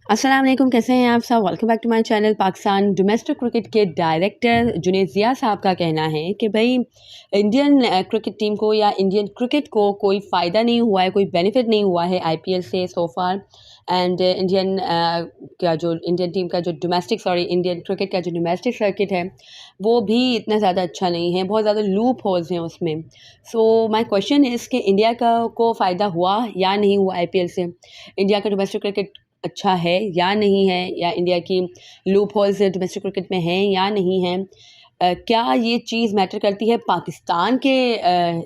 अस्सलाम वालेकुम, कैसे हैं आप सब। Welcome back to my channel. Pakistan domestic cricket के डायरेक्टर जुनैद ज़िया साहब का कहना है कि भाई इंडियन क्रिकेट टीम को या इंडियन क्रिकेट को कोई फ़ायदा नहीं हुआ है, कोई बेनिफिट नहीं हुआ है आईपीएल से सो फार। एंड इंडियन टीम का जो इंडियन क्रिकेट का जो डोमेस्टिक सर्किट है वो भी इतना ज़्यादा अच्छा नहीं है, बहुत ज़्यादा लूप होल्स हैं उसमें। सो माय क्वेश्चन इज़ कि इंडिया का को फ़ायदा हुआ या नहीं हुआ आईपीएल से। इंडिया का डोमेस्टिक क्रिकेट अच्छा है या नहीं है, या इंडिया की लूप होल्स डोमेस्टिक क्रिकेट में हैं या नहीं हैं। क्या ये चीज़ मैटर करती है पाकिस्तान के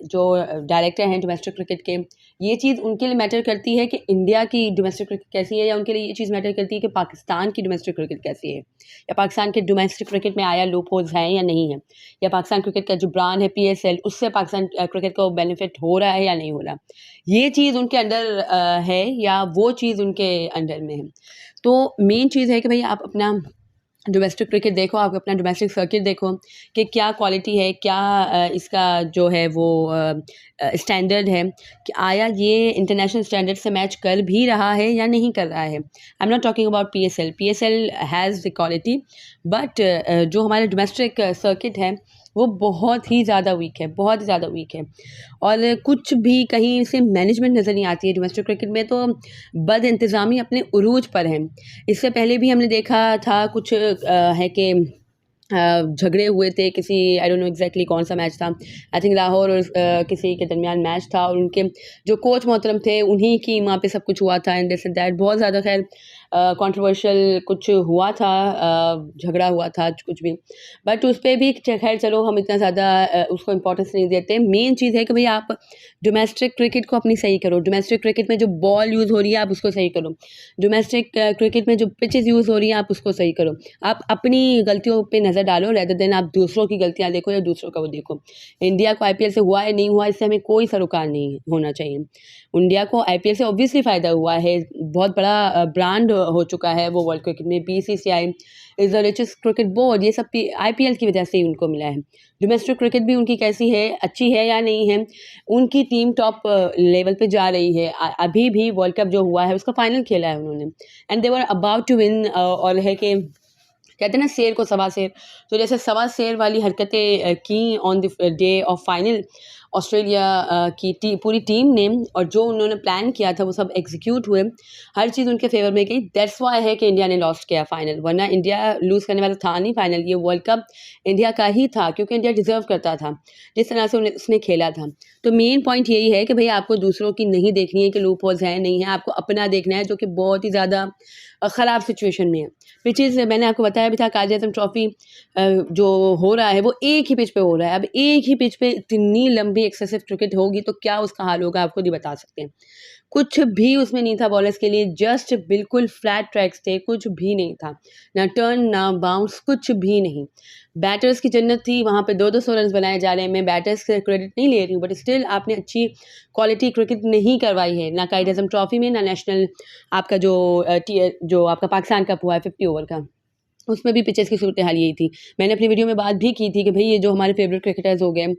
जो डायरेक्टर हैं डोमेस्टिक क्रिकेट के, ये चीज़ उनके लिए मैटर करती है कि इंडिया की डोमेस्टिक क्रिकेट कैसी है, या उनके लिए ये चीज़ मैटर करती है कि पाकिस्तान की डोमेस्टिक क्रिकेट कैसी है, या पाकिस्तान के डोमेस्टिक क्रिकेट में आया लूप होल्स हैं या नहीं है, या पाकिस्तान क्रिकेट का जो ब्रांड है पीएसएल उससे पाकिस्तान क्रिकेट को बेनिफिट हो रहा है या नहीं हो रहा। ये चीज़ उनके अंडर है या वो चीज़ उनके अंडर में है। तो मेन चीज़ है कि भाई आप अपना डोमेस्टिक क्रिकेट देखो, आप अपना डोमेस्टिक सर्किट देखो कि क्या क्वालिटी है, क्या इसका जो है वो स्टैंडर्ड है कि आया ये इंटरनेशनल स्टैंडर्ड से मैच कर भी रहा है या नहीं कर रहा है। I am not talking about PSL has the quality, but जो हमारा डोमेस्टिक सर्किट है वो बहुत ही ज़्यादा वीक है, बहुत ही ज़्यादा वीक है। और कुछ भी कहीं से मैनेजमेंट नज़र नहीं आती है डोमेस्टिक क्रिकेट में, तो बद इंतज़ामी अपने उरूज पर है। इससे पहले भी हमने देखा था कुछ है कि झगड़े हुए थे किसी, आई डोंट नो एग्जैक्टली कौन सा मैच था, आई थिंक लाहौर और किसी के दरमियान मैच था, और उनके जो कोच मोहतरम थे उन्हीं की वहाँ पे सब कुछ हुआ था एंड दिस एंड दैट। बहुत ज़्यादा खैर कंट्रोवर्शियल कुछ हुआ था, झगड़ा हुआ था कुछ भी, बट उस पर भी खैर चलो हम इतना ज़्यादा उसको इम्पोर्टेंस नहीं देते। मेन चीज़ है कि भाई आप डोमेस्टिक क्रिकेट को अपनी सही करो। डोमेस्टिक क्रिकेट में जो बॉल यूज़ हो रही है आप उसको सही करो। डोमेस्टिक क्रिकेट में जो पिचेस यूज़ हो रही हैं आप उसको सही करो। आप अपनी गलतियों पे नज़र डालो रेदर देन आप दूसरों की गलतियाँ देखो या दूसरों का वो देखो। इंडिया को आईपीएल से हुआ है नहीं हुआ इससे हमें कोई सरोकार नहीं होना चाहिए। इंडिया को आईपीएल से ऑब्वियसली फ़ायदा हुआ है, बहुत बड़ा ब्रांड हो चुका है वो वर्ल्ड क्रिकेट में। BCCI is the richest cricket board, ये सब आईपीएल की वजह से ही उनको मिला है। डोमेस्टिक क्रिकेट भी उनकी कैसी है, अच्छी है या नहीं है, उनकी टीम टॉप लेवल पे जा रही है। अभी भी वर्ल्ड कप जो हुआ है उसका फाइनल खेला है उन्होंने and they were about to win. और है कि कहते हैं ना शेर को सवा शेर, तो जैसे सवा शेर वाली हरकतें की on the day of final Australia की पूरी टीम ने, और जो उन्होंने प्लान किया था वो सब एग्जीक्यूट हुए, हर चीज़ उनके फेवर में गई। दैट्स वाई है कि इंडिया ने लॉस्ट किया फाइनल, वरना इंडिया लूज़ करने वाला था नहीं फाइनल। ये वर्ल्ड कप इंडिया का ही था क्योंकि इंडिया डिज़र्व करता था जिस तरह से उसने खेला था। तो मेन पॉइंट यही है कि भाई आपको दूसरों की नहीं देखनी है कि लूप होल्स हैं नहीं है, आपको अपना देखना है जो कि बहुत ही ज़्यादा ख़राब सिचुएशन में है। पिचेज़ मैंने आपको बताया भी था, कायदे आज़म ट्रॉफ़ी जो हो रहा है वो एक ही पिच पे हो रहा है। अब एक ही पिच पे इतनी लंबी एक्सेसिव क्रिकेट होगी तो क्या उसका हाल होगा आप खुद ही बता सकते हैं। कुछ भी उसमें नहीं था बॉलर्स के लिए, जस्ट बिल्कुल फ्लैट ट्रैक्स थे, कुछ भी नहीं था, ना टर्न ना बाउंस, कुछ भी नहीं। बैटर्स की जन्नत थी, वहाँ पे 2-200 रन बनाए जा रहे हैं। मैं बैटर्स से क्रेडिट नहीं ले रही हूँ, बट स्टिल आपने अच्छी क्वालिटी क्रिकेट नहीं करवाई है, ना कायदे आज़म ट्रॉफ़ी में, ना नेशनल आपका जो आपका पाकिस्तान कप हुआ है 50 ओवर का, उसमें भी पिचेस की सूरत हाल यही थी। मैंने अपनी वीडियो में बात भी की थी कि भई ये जो हमारे फेवरेट क्रिकेटर्स हो गए,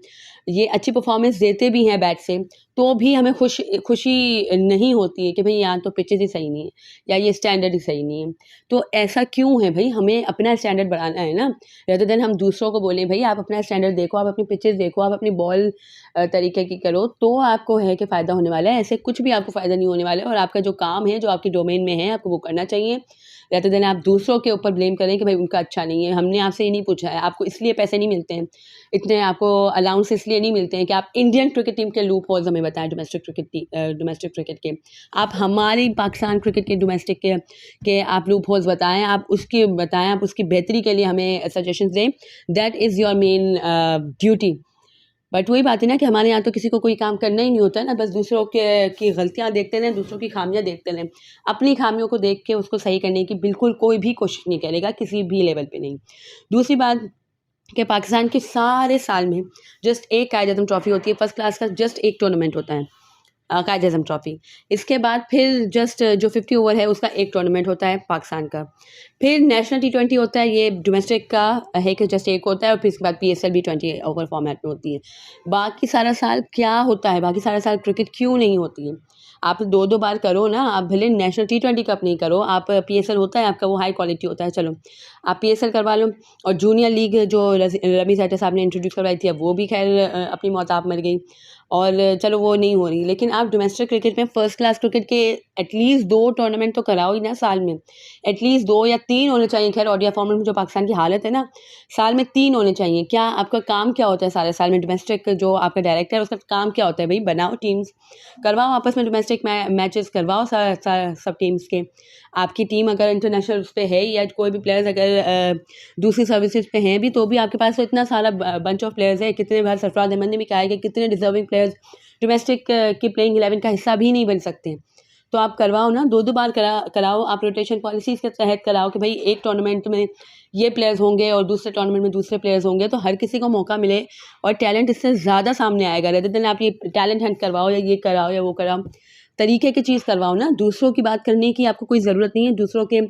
ये अच्छी परफॉर्मेंस देते भी हैं बैट से, तो भी हमें खुशी नहीं होती है कि भई यहाँ तो पिचेस ही सही नहीं है या ये स्टैंडर्ड ही सही नहीं है। तो ऐसा क्यों है भई, हमें अपना स्टैंडर्ड बढ़ाना है ना, रेदर देन हम दूसरों को बोलें भई आप अपना स्टैंडर्ड देखो, आप अपनी पिचेस देखो, आप अपनी बॉल तरीके की करो, तो आपको है कि फ़ायदा होने वाला है। ऐसे कुछ भी आपको फ़ायदा नहीं होने वाला है, और आपका जो काम है, जो आपकी डोमेन में है, आपको वो करना चाहिए। रेदर देन आप दूसरों के ऊपर ब्लेम करें कि भाई उनका अच्छा नहीं है। हमने आपसे ये नहीं पूछा है, आपको इसलिए पैसे नहीं मिलते हैं, इतने आपको अलाउंस इसलिए नहीं मिलते हैं कि आप इंडियन क्रिकेट टीम के लूप होल्स हमें बताएं डोमेस्टिक क्रिकेट के। आप हमारी पाकिस्तान क्रिकेट के डोमेस्टिक के आप लूप होल्स बताएं, आप उसकी बेहतरी के लिए हमें सजेशंस दें। That is your main duty. But वही बात है ना कि हमारे यहाँ तो किसी को कोई काम करना ही नहीं होता है ना, बस दूसरों के की गलतियाँ देखते रहें, दूसरों की खामियाँ देखते रहें। अपनी खामियों को देख के उसको सही करने की बिल्कुल कोई भी कोशिश नहीं करेगा, किसी भी लेवल पे नहीं। दूसरी बात कि पाकिस्तान के सारे साल में जस्ट एक कायदे आज़म ट्रॉफ़ी होती है, फर्स्ट क्लास का जस्ट एक टूर्नामेंट होता है, कायदे आज़म ट्रॉफ़ी। इसके बाद फिर जस्ट जो 50 ओवर है उसका एक टूर्नामेंट होता है पाकिस्तान का। फिर नेशनल टी20 होता है, ये डोमेस्टिक का है कि जस्ट एक होता है, और फिर इसके बाद पीएसएल भी 20 ओवर फॉर्मेट में होती है। बाकी सारा साल क्या होता है, बाकी सारा साल क्रिकेट क्यों नहीं होती है? आप 2-2 बार करो ना, आप भले नेशनल T20 कप नहीं करो, आप PSL होता है आपका, वो हाई क्वालिटी होता है, चलो आप PSL करवा लो। और जूनियर लीग जो रमी सेठी साहब ने इंट्रोड्यूस करवाई थी, अब वो भी खैर अपनी मौताब मर गई और चलो वो नहीं हो रही। लेकिन आप डोमेस्टिक क्रिकेट में फर्स्ट क्लास क्रिकेट के एटलीस्ट 2 टूर्नामेंट तो कराओ ही ना साल में, एटलीस्ट 2 या 3 होने चाहिए। खैर ओडीआई फॉर्मेट में जो पाकिस्तान की हालत है ना, साल में 3 होने चाहिए। क्या आपका काम क्या होता है सारे साल में? डोमेस्टिक जो आपका डायरेक्टर है उसका काम क्या होता है? भाई बनाओ टीम्स, करवाओ आपस में डोमेस्टिक मैचेस करवाओ सब टीम्स के। आपकी टीम अगर इंटरनेशनल उस पे है या कोई भी प्लेयर्स अगर दूसरी सर्विसेज पे हैं भी, तो भी आपके पास तो इतना सारा बंच ऑफ प्लेयर्स है। कितने बार सरफराज अहमद ने भी कहा है कि कितने डिजर्विंग प्लेयर्स डोमेस्टिक की प्लेइंग 11 का हिस्सा भी नहीं बन सकते। तो आप करवाओ ना, 2-2 बार कराओ। आप रोटेशन पॉलिसीज़ के तहत कराओ कि भाई एक टूर्नामेंट में ये प्लेयर्स होंगे और दूसरे टूर्नामेंट में दूसरे प्लेयर्स होंगे, तो हर किसी को मौका मिले और टैलेंट इससे ज़्यादा सामने आएगा। रेदर देन आप ये टैलेंट हंट करवाओ या ये कराओ या वो कराओ, तरीके की चीज़ करवाओ ना। दूसरों की बात करने की आपको कोई ज़रूरत नहीं है, दूसरों के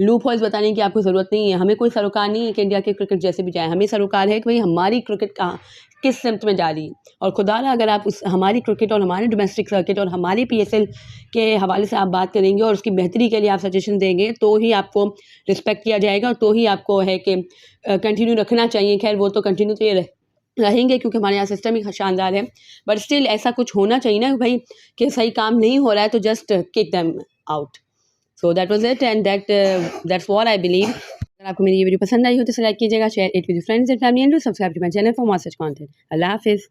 लूप होल्स बताने की आपको ज़रूरत नहीं है। हमें कोई सरोकार नहीं है कि इंडिया के क्रिकेट जैसे भी जाए, हमें सरोकार है कि भाई हमारी क्रिकेट कहाँ किस सिमत में जा रही है। और खुदारा अगर आप उस हमारी क्रिकेट और हमारे डोमेस्टिक सर्किट और हमारी PSL के हवाले से आप बात करेंगे और उसकी बेहतरी के लिए आप सजेशन देंगे, तो ही आपको रिस्पेक्ट किया जाएगा और तो ही आपको है कि कंटिन्यू रखना चाहिए। खैर वो तो कंटिन्यू तो ये रहेंगे क्योंकि हमारे यहाँ सिस्टम ही शानदार है, बट स्टिल ऐसा कुछ होना चाहिए ना भाई कि सही काम नहीं हो रहा है तो just kick them out. So that was it and that's what I believe. अगर आपको मेरी ये वीडियो पसंद आई हो तो लाइक कीजिएगा, share it with your friends and family and do subscribe to my channel for more such content. अल्लाह हाफिज़।